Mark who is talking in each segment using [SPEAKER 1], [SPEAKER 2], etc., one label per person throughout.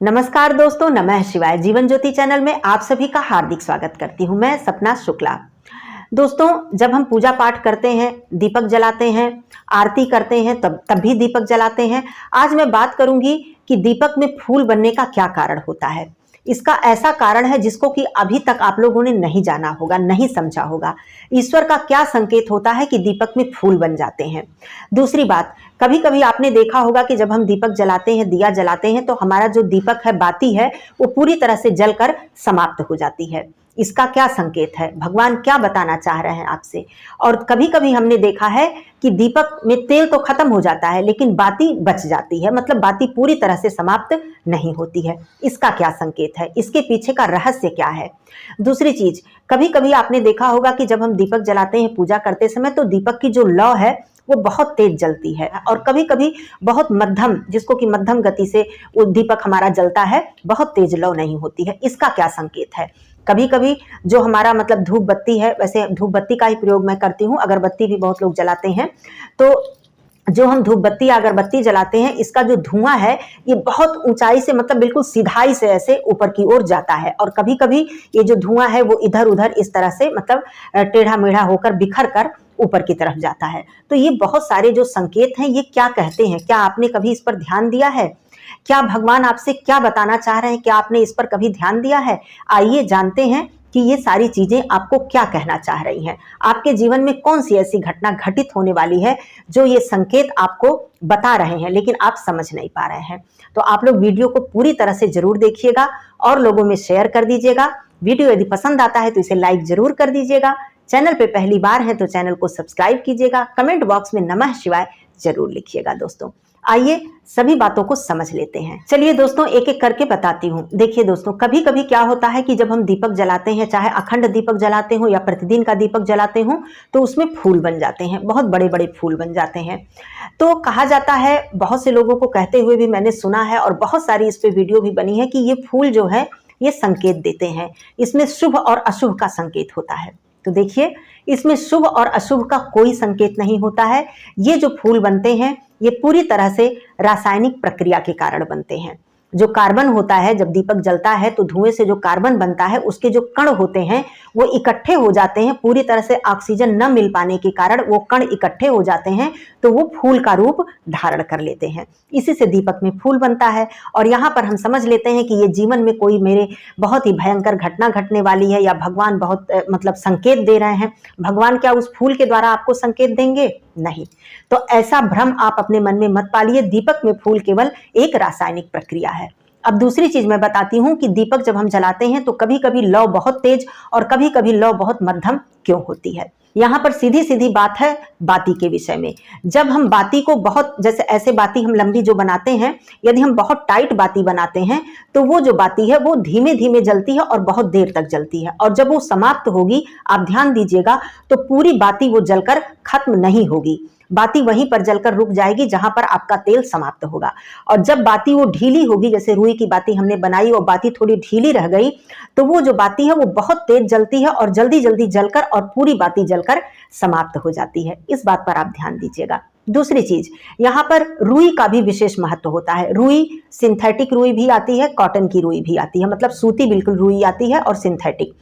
[SPEAKER 1] नमस्कार दोस्तों, नमः शिवाय। जीवन ज्योति चैनल में आप सभी का हार्दिक स्वागत करती हूं। मैं सपना शुक्ला। दोस्तों, जब हम पूजा पाठ करते हैं, दीपक जलाते हैं, आरती करते हैं, तब भी दीपक जलाते हैं। आज मैं बात करूंगी कि दीपक में फूल बनने का क्या कारण होता है। इसका ऐसा कारण है जिसको कि अभी तक आप लोगों ने नहीं जाना होगा, नहीं समझा होगा। ईश्वर का क्या संकेत होता है कि दीपक में फूल बन जाते हैं। दूसरी बात, कभी कभी आपने देखा होगा कि जब हम दीपक जलाते हैं, दिया जलाते हैं, तो हमारा जो दीपक है, बाती है, वो पूरी तरह से जलकर समाप्त हो जाती है। इसका क्या संकेत है, भगवान क्या बताना चाह रहे हैं आपसे। और कभी कभी हमने देखा है कि दीपक में तेल तो खत्म हो जाता है लेकिन बाती बच जाती है, मतलब बाती पूरी तरह से समाप्त नहीं होती है। इसका क्या संकेत है, इसके पीछे का रहस्य क्या है। दूसरी चीज, कभी कभी आपने देखा होगा कि जब हम दीपक जलाते हैं पूजा करते समय, तो दीपक की जो लौ है वो बहुत तेज जलती है, और कभी कभी बहुत मध्यम, जिसको कि मध्यम गति से वो दीपक हमारा जलता है, बहुत तेज लौ नहीं होती है। इसका क्या संकेत है। कभी कभी जो हमारा मतलब धूप बत्ती है, वैसे धूप बत्ती का ही प्रयोग मैं करती हूँ, अगरबत्ती भी बहुत लोग जलाते हैं, तो जो हम धूप बत्ती या अगरबत्ती जलाते हैं, इसका जो धुआं है ये बहुत ऊंचाई से, मतलब बिल्कुल सीधाई से ऐसे ऊपर की ओर जाता है। और कभी कभी ये जो धुआं है वो इधर उधर इस तरह से, मतलब टेढ़ा मेढ़ा होकर बिखर कर ऊपर की तरफ जाता है। तो ये बहुत सारे जो संकेत हैं, ये क्या कहते हैं, क्या आपने कभी इस पर ध्यान दिया है। क्या भगवान आपसे क्या बताना चाह रहे हैं, क्या आपने इस पर कभी ध्यान दिया है। आइए जानते हैं कि ये सारी चीजें आपको क्या कहना चाह रही हैं। आपके जीवन में कौन सी ऐसी घटना घटित होने वाली है जो ये संकेत आपको बता रहे हैं, लेकिन आप समझ नहीं पा रहे हैं। तो आप लोग वीडियो को पूरी तरह से जरूर देखिएगा और लोगों में शेयर कर दीजिएगा। वीडियो यदि पसंद आता है तो इसे लाइक जरूर कर दीजिएगा। चैनल पे पहली बार है तो चैनल को सब्सक्राइब कीजिएगा। कमेंट बॉक्स में नमः शिवाय जरूर लिखिएगा। दोस्तों, आइए सभी बातों को समझ लेते हैं। चलिए दोस्तों, एक एक करके बताती हूँ। देखिए दोस्तों, कभी कभी क्या होता है कि जब हम दीपक जलाते हैं, चाहे अखंड दीपक जलाते हो या प्रतिदिन का दीपक जलाते हो, तो उसमें फूल बन जाते हैं, बहुत बड़े बड़े फूल बन जाते हैं। तो कहा जाता है, बहुत से लोगों को कहते हुए भी मैंने सुना है, और बहुत सारी इस पे वीडियो भी बनी है, कि ये फूल जो है ये संकेत देते हैं, इसमें शुभ और अशुभ का संकेत होता है। तो देखिए, इसमें शुभ और अशुभ का कोई संकेत नहीं होता है। ये जो फूल बनते हैं ये पूरी तरह से रासायनिक प्रक्रिया के कारण बनते हैं। जो कार्बन होता है, जब दीपक जलता है तो धुएं से जो कार्बन बनता है, उसके जो कण होते हैं वो इकट्ठे हो जाते हैं। पूरी तरह से ऑक्सीजन न मिल पाने के कारण वो कण इकट्ठे हो जाते हैं, तो वो फूल का रूप धारण कर लेते हैं। इसी से दीपक में फूल बनता है। और यहाँ पर हम समझ लेते हैं कि ये जीवन में कोई मेरे बहुत ही भयंकर घटना घटने वाली है, या भगवान बहुत मतलब संकेत दे रहे हैं। भगवान क्या उस फूल के द्वारा आपको संकेत देंगे? नहीं। तो ऐसा भ्रम आप अपने मन में मत पालिए। दीपक में फूल केवल एक रासायनिक प्रक्रिया है। अब दूसरी चीज मैं बताती हूँ कि दीपक जब हम जलाते हैं तो कभी कभी लौ बहुत तेज और कभी कभी लौ बहुत मध्यम क्यों होती है। यहाँ पर सीधी सीधी बात है बाती के विषय में। जब हम बाती को बहुत, जैसे ऐसे बाती हम लंबी जो बनाते हैं, यदि हम बहुत टाइट बाती बनाते हैं तो वो जो बाती है वो धीमे धीमे जलती है और बहुत देर तक जलती है, और जब वो समाप्त होगी, आप ध्यान दीजिएगा, तो पूरी बाती वो जलकर खत्म नहीं होगी। बाती वहीं पर जलकर रुक जाएगी जहां पर आपका तेल समाप्त होगा। और जब बाती वो ढीली होगी, जैसे रुई की बाती हमने बनाई और बाती थोड़ी ढीली रह गई, तो वो जो बाती है वो बहुत तेज जलती है और जल्दी जल्दी जलकर और पूरी बाती जलकर समाप्त हो जाती है। इस बात पर आप ध्यान दीजिएगा। दूसरी चीज, यहाँ पर रुई का भी विशेष महत्व होता है। रुई, सिंथेटिक रुई भी आती है, कॉटन की रुई भी आती है, मतलब सूती बिल्कुल रुई आती है, और सिंथेटिक।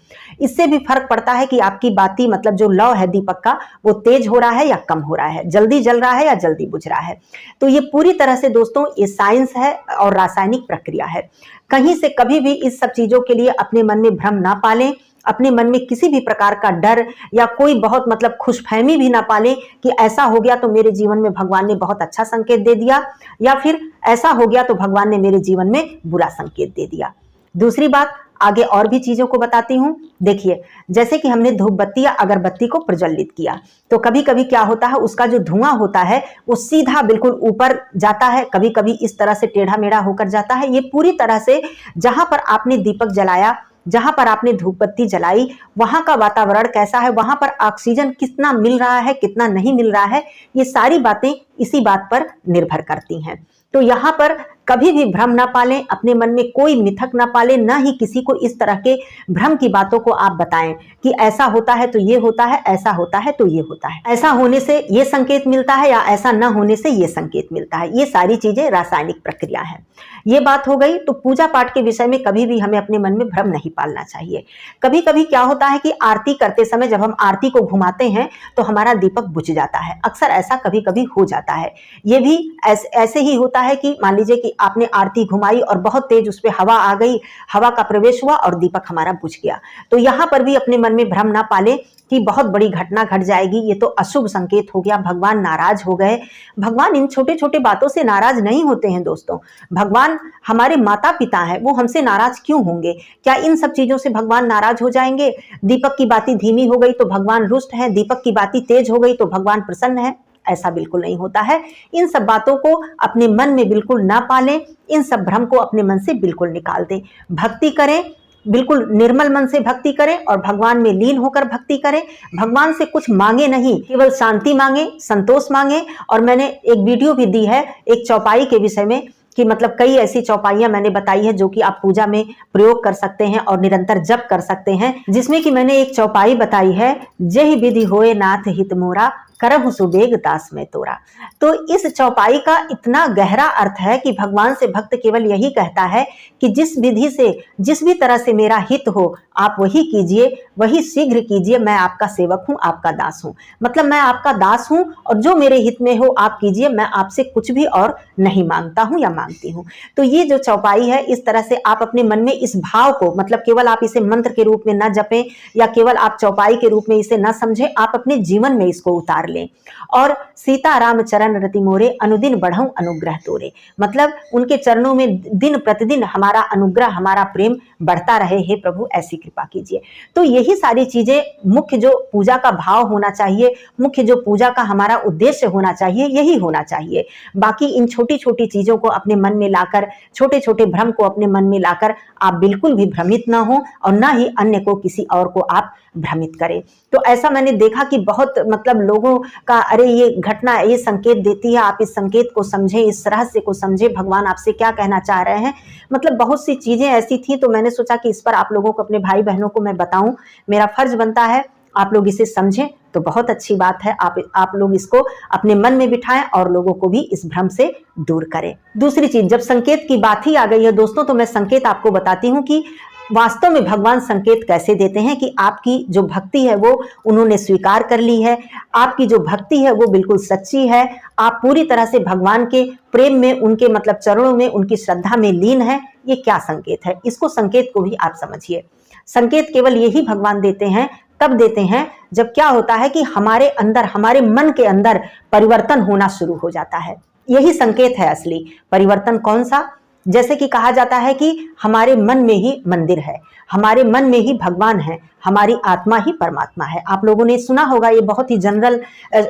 [SPEAKER 1] इससे भी फर्क पड़ता है कि आपकी बाती, मतलब जो लौ है दीपक का, वो तेज हो रहा है या कम हो रहा है, जल्दी जल रहा है या जल्दी बुझ रहा है। तो ये पूरी तरह से दोस्तों ये साइंस है और रासायनिक प्रक्रिया है। कहीं से कभी भी इस सब चीजों के लिए अपने मन में भ्रम ना पालें। अपने मन में किसी भी प्रकार का डर या कोई बहुत मतलब खुशफहमी भी ना पालें कि ऐसा हो गया तो मेरे जीवन में भगवान ने बहुत अच्छा संकेत दे दिया, या फिर ऐसा हो गया तो भगवान ने मेरे जीवन में बुरा संकेत दे दिया। दूसरी बात, आगे और भी चीजों को बताती हूँ। देखिए, जैसे कि हमने धूप बत्ती या अगरबत्ती को प्रज्वलित किया, तो कभी कभी क्या होता है, उसका जो धुआं होता है वो सीधा बिल्कुल ऊपर जाता है, कभी कभी इस तरह से टेढ़ा मेढ़ा होकर जाता है। ये पूरी तरह से जहां पर आपने दीपक जलाया, जहां पर आपने धूप बत्ती जलाई, वहां का वातावरण कैसा है, वहां पर ऑक्सीजन कितना मिल रहा है, कितना नहीं मिल रहा है, ये सारी बातें इसी बात पर निर्भर करती हैं। तो यहाँ पर कभी भी भ्रम ना पालें, अपने मन में कोई मिथक ना पालें, ना ही किसी को इस तरह के भ्रम की बातों को आप बताएं कि ऐसा होता है तो ये होता है, ऐसा होता है तो ये होता है, ऐसा होने से ये संकेत मिलता है या ऐसा न होने से ये संकेत मिलता है। ये सारी चीजें रासायनिक प्रक्रिया है। ये बात हो गई। तो पूजा पाठ के विषय में कभी भी हमें अपने मन में भ्रम नहीं पालना चाहिए। कभी कभी क्या होता है कि आरती करते समय जब हम आरती को घुमाते हैं तो हमारा दीपक बुझ जाता है। अक्सर ऐसा कभी कभी हो जाता है। ये भी ऐसे ही होता है कि मान लीजिए कि आपने आरती घुमाई और बहुत तेज उस पर हवा आ गई, हवा का प्रवेश हुआ और दीपक हमारा बुझ गया। तो यहां पर भी अपने मन में भ्रम ना पाले कि बहुत बड़ी घटना घट जाएगी, ये तो अशुभ संकेत हो गया, भगवान नाराज हो गए। भगवान इन छोटे छोटे बातों से नाराज नहीं होते हैं दोस्तों। भगवान हमारे माता पिता हैं, वो हमसे नाराज क्यों होंगे? क्या इन सब चीजों से भगवान नाराज हो जाएंगे? दीपक की बाती धीमी हो गई तो भगवान रुष्ट है, दीपक की बाती तेज हो गई तो भगवान प्रसन्न है? ऐसा बिल्कुल नहीं होता है। इन सब बातों को अपने मन में बिल्कुल ना पालें, इन सब भ्रम को अपने मन से बिल्कुल निकाल दें। भक्ति करें, बिल्कुल निर्मल मन से भक्ति करें और भगवान में लीन होकर भक्ति करें। भगवान से कुछ मांगे नहीं, केवल शांति मांगे, संतोष मांगे। और मैंने एक वीडियो भी दी है एक चौपाई के विषय में कि मतलब कई ऐसी चौपाइयां मैंने बताई है जो कि आप पूजा में प्रयोग कर सकते हैं और निरंतर जप कर सकते हैं, जिसमें कि मैंने एक चौपाई बताई है, जय विधि होए नाथ हित मोरा, करहु सुबेग दास में तोरा। तो इस चौपाई का इतना गहरा अर्थ है कि भगवान से भक्त केवल यही कहता है कि जिस विधि से, जिस भी तरह से मेरा हित हो आप वही कीजिए, वही शीघ्र कीजिए। मैं आपका सेवक हूं, आपका दास हूं। मतलब मैं आपका दास हूं और जो मेरे हित में हो आप कीजिए, मैं आपसे कुछ भी और नहीं मांगता हूं या मांगती हूं। तो ये जो चौपाई है, इस तरह से आप अपने मन में इस भाव को, मतलब केवल आप इसे मंत्र के रूप में न जपें या केवल आप चौपाई के रूप में इसे न समझें, आप अपने जीवन में इसको उतार लें। और सीता राम चरण रति मोरे, अनुदिन बढ़ऊं अनुग्रह तोरे। मतलब उनके चरणों में दिन प्रतिदिन हमारा अनुग्रह, हमारा प्रेम बढ़ता रहे। हे प्रभु ऐसी कृपा कीजिए। तो यही सारी चीजें, मुख्य जो पूजा का भाव होना चाहिए, मुख्य जो पूजा का हमारा उद्देश्य होना चाहिए, यही होना चाहिए। बाकी इन छोटी छोटी चीजों को अपने मन में लाकर, छोटे छोटे भ्रम को अपने मन में लाकर आप बिल्कुल भी भ्रमित ना हो और ना ही अन्य को, किसी और को आप भ्रमित करें। तो ऐसा मैंने देखा कि बहुत मतलब लोगों का, अरे ये घटना ये संकेत देती है, आप इस संकेत को समझें, इस रहस्य को समझें, भगवान आपसे क्या कहना चाह रहे हैं। मतलब बहुत सी चीजें ऐसी थी, तो मैंने सोचा कि इस पर आप लोगों को, अपने भाई बहनों को मैं बताऊं, मेरा फर्ज बनता है। आप लोग इसे समझें तो बहुत अच्छी बात है। आप लोग इसको अपने मन में बिठाएं और लोगों को भी इस भ्रम से दूर करें। दूसरी चीज, जब संकेत की बात ही आ गई है दोस्तों, तो मैं संकेत आपको बताती हूँ कि वास्तव में भगवान संकेत कैसे देते हैं कि आपकी जो भक्ति है वो उन्होंने स्वीकार कर ली है, आपकी जो भक्ति है वो बिल्कुल सच्ची है, आप पूरी तरह से भगवान के प्रेम में, उनके मतलब चरणों में, उनकी श्रद्धा में लीन है। ये क्या संकेत है? इसको संकेत को भी आप समझिए। संकेत केवल यही भगवान देते हैं, तब देते हैं जब क्या होता है कि हमारे अंदर, हमारे मन के अंदर परिवर्तन होना शुरू हो जाता है। यही संकेत है असली। परिवर्तन कौन सा? जैसे कि कहा जाता है कि हमारे मन में ही मंदिर है, हमारे मन में ही भगवान है, हमारी आत्मा ही परमात्मा है। आप लोगों ने सुना होगा, ये बहुत ही जनरल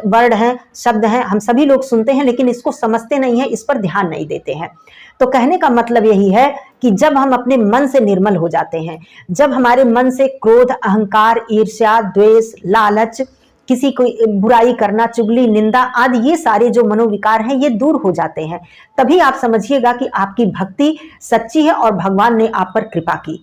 [SPEAKER 1] वर्ड है, शब्द हैं, हम सभी लोग सुनते हैं लेकिन इसको समझते नहीं है, इस पर ध्यान नहीं देते हैं। तो कहने का मतलब यही है कि जब हम अपने मन से निर्मल हो जाते हैं, जब हमारे मन से क्रोध, अहंकार, ईर्ष्या, द्वेष, लालच, किसी को बुराई करना, चुगली, निंदा आदि ये सारे जो मनोविकार हैं ये दूर हो जाते हैं, तभी आप समझिएगा कि आपकी भक्ति सच्ची है और भगवान ने आप पर कृपा की।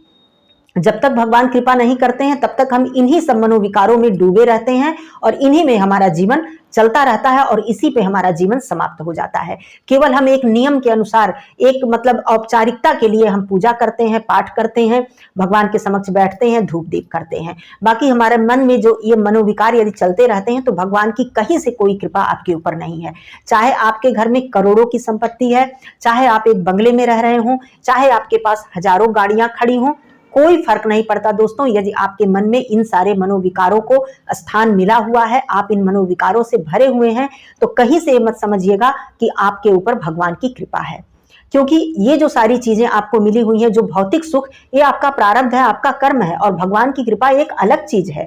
[SPEAKER 1] जब तक भगवान कृपा नहीं करते हैं तब तक हम इन्हीं सब मनोविकारों में डूबे रहते हैं और इन्हीं में हमारा जीवन चलता रहता है और इसी पे हमारा जीवन समाप्त हो जाता है। केवल हम एक नियम के अनुसार, एक मतलब औपचारिकता के लिए हम पूजा करते हैं, पाठ करते हैं, भगवान के समक्ष बैठते हैं, धूप दीप करते हैं। बाकी हमारे मन में जो ये मनोविकार यदि चलते रहते हैं तो भगवान की कहीं से कोई कृपा आपके ऊपर नहीं है। चाहे आपके घर में करोड़ों की संपत्ति है, चाहे आप एक बंगले में रह रहे हों, चाहे आपके पास हजारों गाड़ियां खड़ी हों, कोई फर्क नहीं पड़ता दोस्तों। यदि आपके मन में इन सारे मनोविकारों को स्थान मिला हुआ है, आप इन मनोविकारों से भरे हुए हैं, तो कहीं से मत समझिएगा कि आपके ऊपर भगवान की कृपा है। क्योंकि ये जो सारी चीजें आपको मिली हुई हैं, जो भौतिक सुख, ये आपका प्रारब्ध है, आपका कर्म है, और भगवान की कृपा एक अलग चीज है।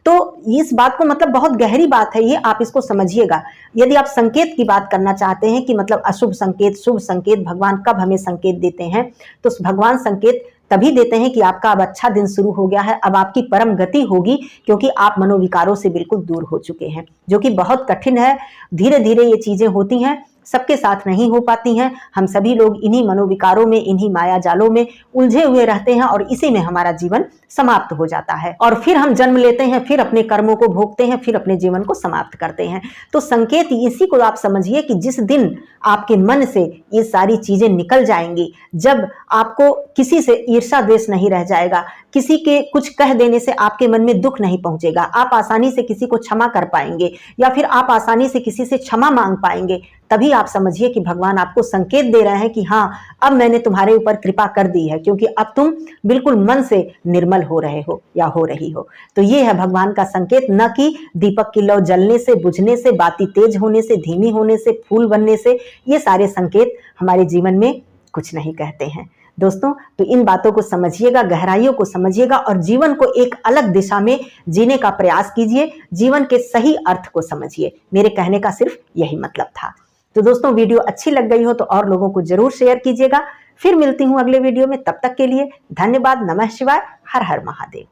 [SPEAKER 1] तो इस बात को मतलब बहुत गहरी बात है ये, आप इसको समझिएगा। यदि आप संकेत की बात करना चाहते हैं कि मतलब अशुभ संकेत, शुभ संकेत, भगवान कब हमें संकेत देते हैं, तो भगवान संकेत तभी देते हैं कि आपका अब अच्छा दिन शुरू हो गया है, अब आपकी परम गति होगी, क्योंकि आप मनोविकारों से बिल्कुल दूर हो चुके हैं, जो कि बहुत कठिन है। धीरे धीरे ये चीजें होती हैं सबके साथ नहीं हो पाती हैं। हम सभी लोग इन्हीं मनोविकारों में, इन्हीं माया जालों में उलझे हुए रहते हैं और इसी में हमारा जीवन समाप्त हो जाता है और फिर हम जन्म लेते हैं, फिर अपने कर्मों को भोगते हैं, फिर अपने जीवन को समाप्त करते हैं। तो संकेत इसी को आप समझिए कि जिस दिन आपके मन से ये सारी चीजें निकल जाएंगी, जब आपको किसी से ईर्ष्या द्वेष नहीं रह जाएगा, किसी के कुछ कह देने से आपके मन में दुख नहीं पहुंचेगा, आप आसानी से किसी को क्षमा कर पाएंगे या फिर आप आसानी से किसी से क्षमा मांग पाएंगे, तभी आप समझिए कि भगवान आपको संकेत दे रहे हैं कि हाँ, अब मैंने तुम्हारे ऊपर कृपा कर दी है, क्योंकि अब तुम बिल्कुल मन से निर्मल हो रहे हो या हो रही हो। तो ये है भगवान का संकेत, न कि दीपक की लौ जलने से, बुझने से, बाती तेज होने से, धीमी होने से, फूल बनने से। ये सारे संकेत हमारे जीवन में कुछ नहीं कहते हैं दोस्तों। तो इन बातों को समझिएगा, गहराइयों को समझिएगा और जीवन को एक अलग दिशा में जीने का प्रयास कीजिए, जीवन के सही अर्थ को समझिए। मेरे कहने का सिर्फ यही मतलब था। तो दोस्तों, वीडियो अच्छी लग गई हो तो और लोगों को जरूर शेयर कीजिएगा। फिर मिलती हूं अगले वीडियो में, तब तक के लिए धन्यवाद। नमः शिवाय। हर हर महादेव।